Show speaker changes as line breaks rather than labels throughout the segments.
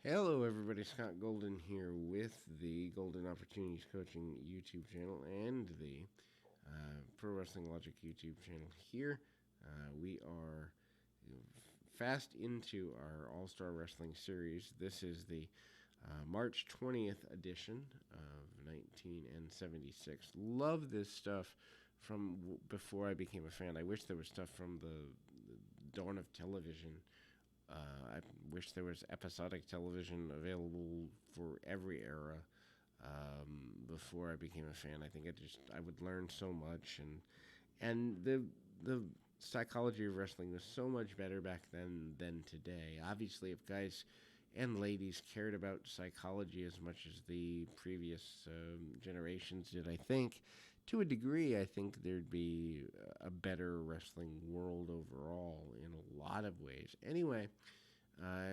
Hello, everybody. Scott Golden here with the Golden Opportunities Coaching YouTube channel and the Pro Wrestling Logic YouTube channel here. We are fast into our All Star Wrestling series. This is the March 20th edition of 1976. Love this stuff from before I became a fan. I wish there was stuff from the dawn of television. I wish there was episodic television available for every era. Before I became a fan, I think I would learn so much, and the psychology of wrestling was so much better back then than today. Obviously, if guys and ladies cared about psychology as much as the previous generations did, I think to a degree, I think there'd be a better wrestling world overall in a lot of ways. Anyway,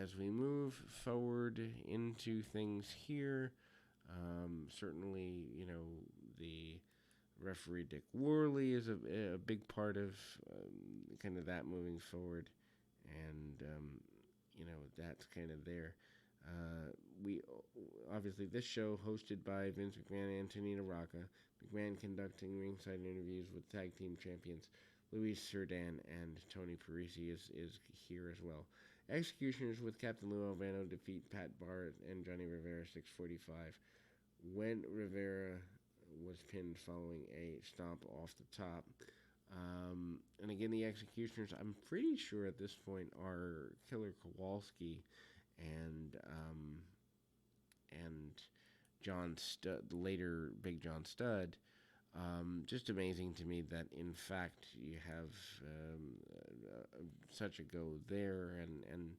as we move forward into things here, certainly, the referee Dick Worley is a big part of kind of that moving forward, and that's kind of there. We obviously this show hosted by Vince McMahon and Antonina Rocca. McMahon conducting ringside interviews with tag team champions Luis Cerdan and Tony Parisi is here as well. Executioners with Captain Lou Albano defeat Pat Barrett and Johnny Rivera 6:45 when Rivera was pinned following a stomp off the top. And again, the Executioners, I'm pretty sure at this point, are Killer Kowalski and John Studd, later Big John Studd. Just amazing to me that in fact you have such a go there, and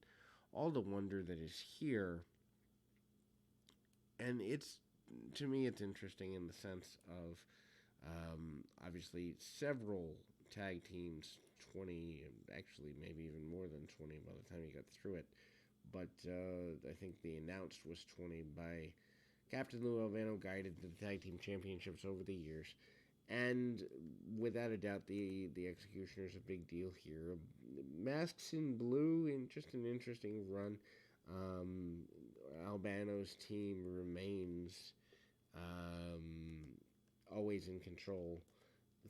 all the wonder that is here. And it's, to me, it's interesting in the sense of obviously several tag teams, 20, actually maybe even more than 20 by the time you got through it. But I think the announced was 20 by Captain Lou Albano, guided the tag team championships over the years. And without a doubt, the Executioner's a big deal here. Masks in Blue, in just an interesting run. Albano's team remains always in control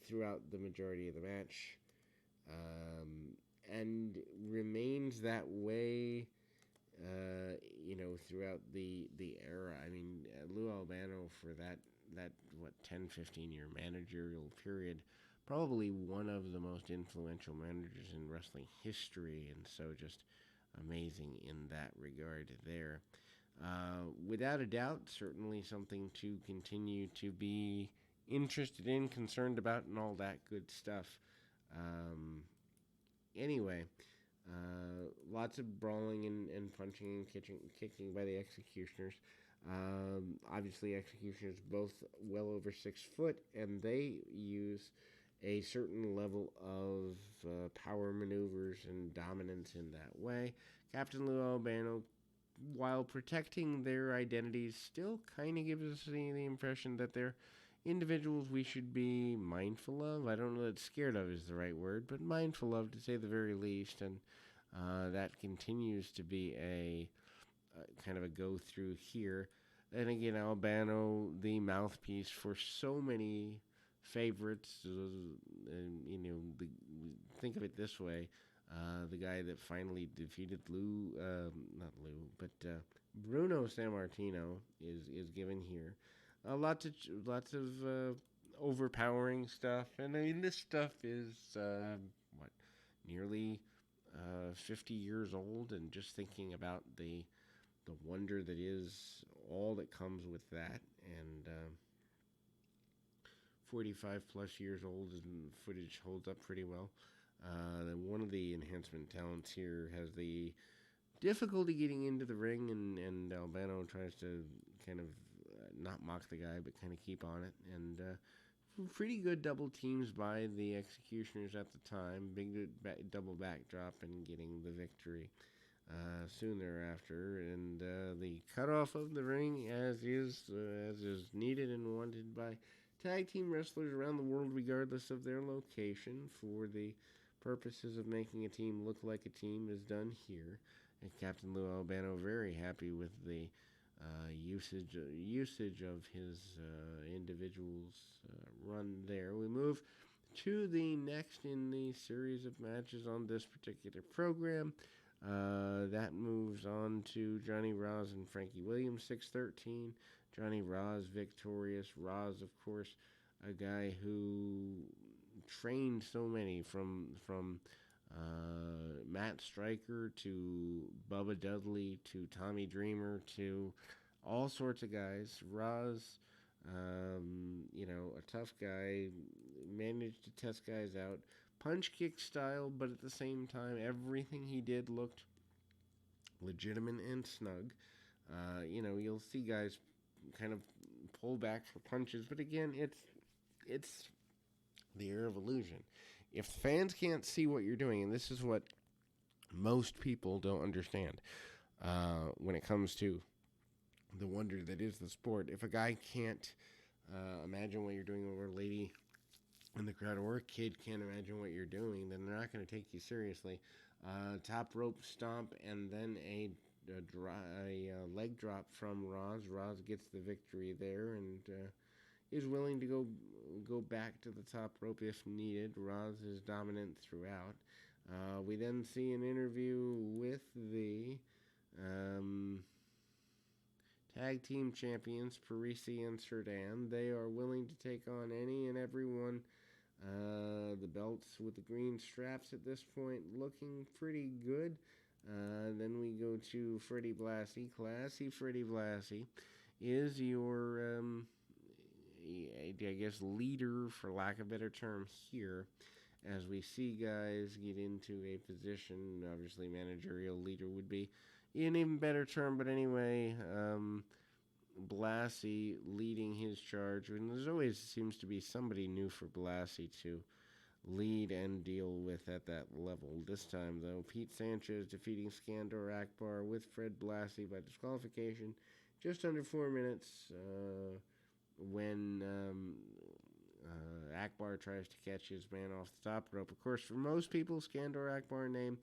throughout the majority of the match, and remains that way. Throughout the era. I mean, Lou Albano for that 10-15 year managerial period, probably one of the most influential managers in wrestling history, and so just amazing in that regard there. Without a doubt, certainly something to continue to be interested in, concerned about, and all that good stuff. Anyway, lots of brawling and punching and kicking by the Executioners. Obviously, Executioners both well over 6 foot, and they use a certain level of power maneuvers and dominance in that way. Captain Lou Albano, while protecting their identities, still kind of gives us the impression that they're individuals we should be mindful of. I don't know that scared of is the right word, but mindful of, to say the very least. And that continues to be a kind of a go through here. And again, Albano, the mouthpiece for so many favorites. Think of it this way: the guy that finally defeated not Lou, but Bruno Sammartino is given here. Lots of overpowering stuff, and I mean this stuff is what, nearly 50 years old, and just thinking about the wonder that is all that comes with that, and 45 plus years old, and footage holds up pretty well. One of the enhancement talents here has the difficulty getting into the ring, and Albano tries to kind of not mock the guy, but kind of keep on it. And pretty good double teams by the Executioners at the time. Big double backdrop and getting the victory soon thereafter. And the cutoff of the ring, as is needed and wanted by tag team wrestlers around the world, regardless of their location, for the purposes of making a team look like a team, is done here. Captain Lou Albano very happy with the usage of his individual's run there. We move to the next in the series of matches on this particular program. That moves on to Johnny Roz and Frankie Williams, 6-13. Johnny Roz victorious. Roz, of course, a guy who trained so many from Matt Stryker to Bubba Dudley to Tommy Dreamer to all sorts of guys. Roz, a tough guy, managed to test guys out, punch kick style, but at the same time, everything he did looked legitimate and snug. You'll see guys kind of pull back for punches, but again, it's the air of illusion. If fans can't see what you're doing, and this is what most people don't understand when it comes to the wonder that is the sport. If a guy can't imagine what you're doing, or a lady in the crowd or a kid can't imagine what you're doing, then they're not going to take you seriously. Top rope stomp and then a leg drop from Roz. Roz gets the victory there and is willing to go back to the top rope if needed. Roz is dominant throughout. We then see an interview with the tag team champions, Parisi and Cerdan. They are willing to take on any and everyone. The belts with the green straps at this point looking pretty good. Then we go to Freddie Blassie. Classy Freddie Blassie is your, leader, for lack of a better term, here. As we see guys get into a position, obviously managerial leader would be an even better term, but anyway, Blassie leading his charge, and there's always seems to be somebody new for Blassie to lead and deal with at that level. This time, though, Pete Sanchez defeating Skandor Akbar with Fred Blassie by disqualification, just under 4 minutes, when Akbar tries to catch his man off the top rope. Of course, for most people, Skandor Akbar name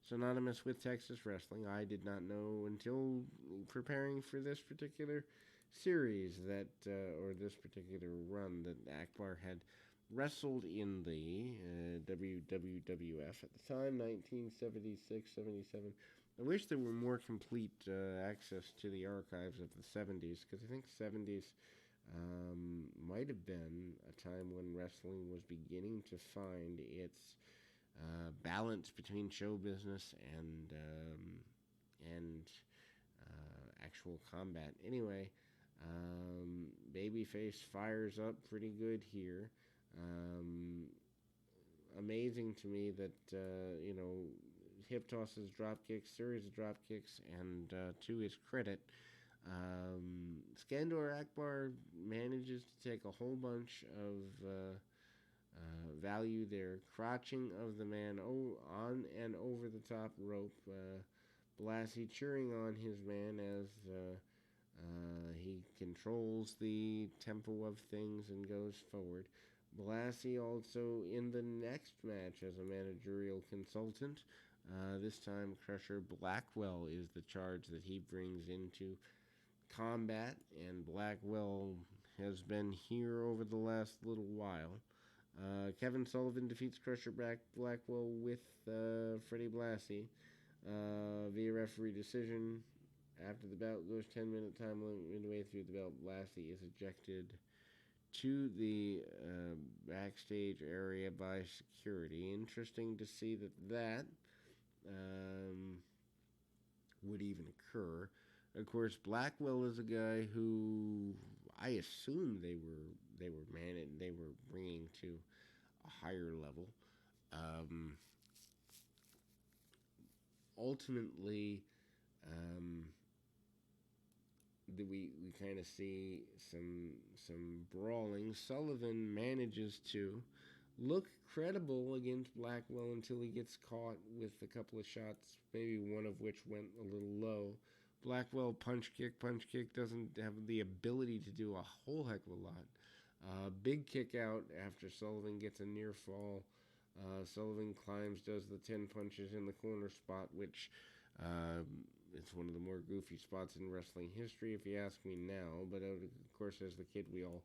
synonymous with Texas wrestling. I did not know until preparing for this particular series or this particular run, that Akbar had wrestled in the WWF at the time, 1976, 77. I wish there were more complete access to the archives of the 70s, because I think 70s might have been a time when wrestling was beginning to find its balance between show business and actual combat. Anyway, Babyface fires up pretty good here. Amazing to me that hip tosses, drop kicks, series of drop kicks, and to his credit, Skandor Akbar manages to take a whole bunch of value there. Crotching of the man on and over the top rope. Blassie cheering on his man as he controls the tempo of things and goes forward. Blassie also in the next match as a managerial consultant. This time Crusher Blackwell is the charge that he brings into combat, and Blackwell has been here over the last little while. Kevin Sullivan defeats Crusher Blackwell with Freddie Blassie via referee decision. After the bout goes 10-minute time limit midway through the bout, Blassie is ejected to the backstage area by security. Interesting to see that would even occur. Of course, Blackwell is a guy who I assume they were bringing to a higher level. Ultimately, we kind of see some brawling. Sullivan manages to look credible against Blackwell until he gets caught with a couple of shots, maybe one of which went a little low. Blackwell punch kick, doesn't have the ability to do a whole heck of a lot. Big kick out after Sullivan gets a near fall. Sullivan climbs, does the 10 punches in the corner spot, which It's one of the more goofy spots in wrestling history, if you ask me now. But of course, as the kid, we all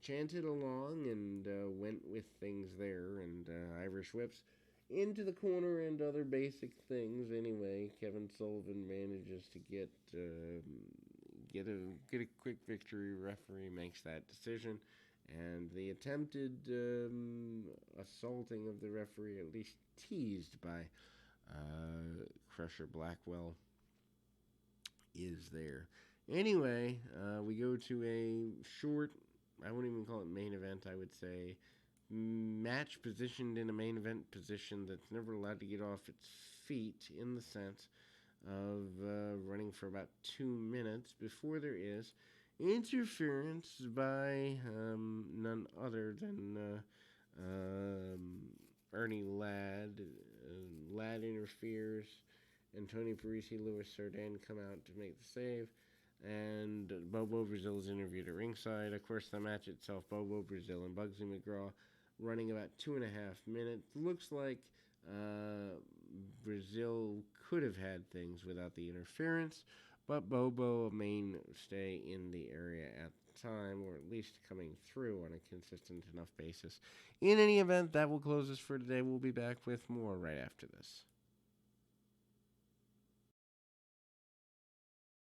chanted along and went with things there. And Irish whips into the corner and other basic things. Anyway, Kevin Sullivan manages to get a quick victory. Referee makes that decision, and the attempted assaulting of the referee, at least teased by Crusher Blackwell, is there. Anyway, we go to a short, I wouldn't even call it main event, I would say match positioned in a main event position that's never allowed to get off its feet, in the sense of running for about 2 minutes before there is interference by none other than Ernie Ladd. Ladd interferes, and Tony Parisi, Louis Sardane come out to make the save, and Bobo Brazil is interviewed at ringside. Of course, the match itself, Bobo Brazil and Bugsy McGraw, running about 2.5 minutes. Looks like Brazil could have had things without the interference, but Bobo, a mainstay in the area at the time, or at least coming through on a consistent enough basis. In any event, that will close us for today. We'll be back with more right after this.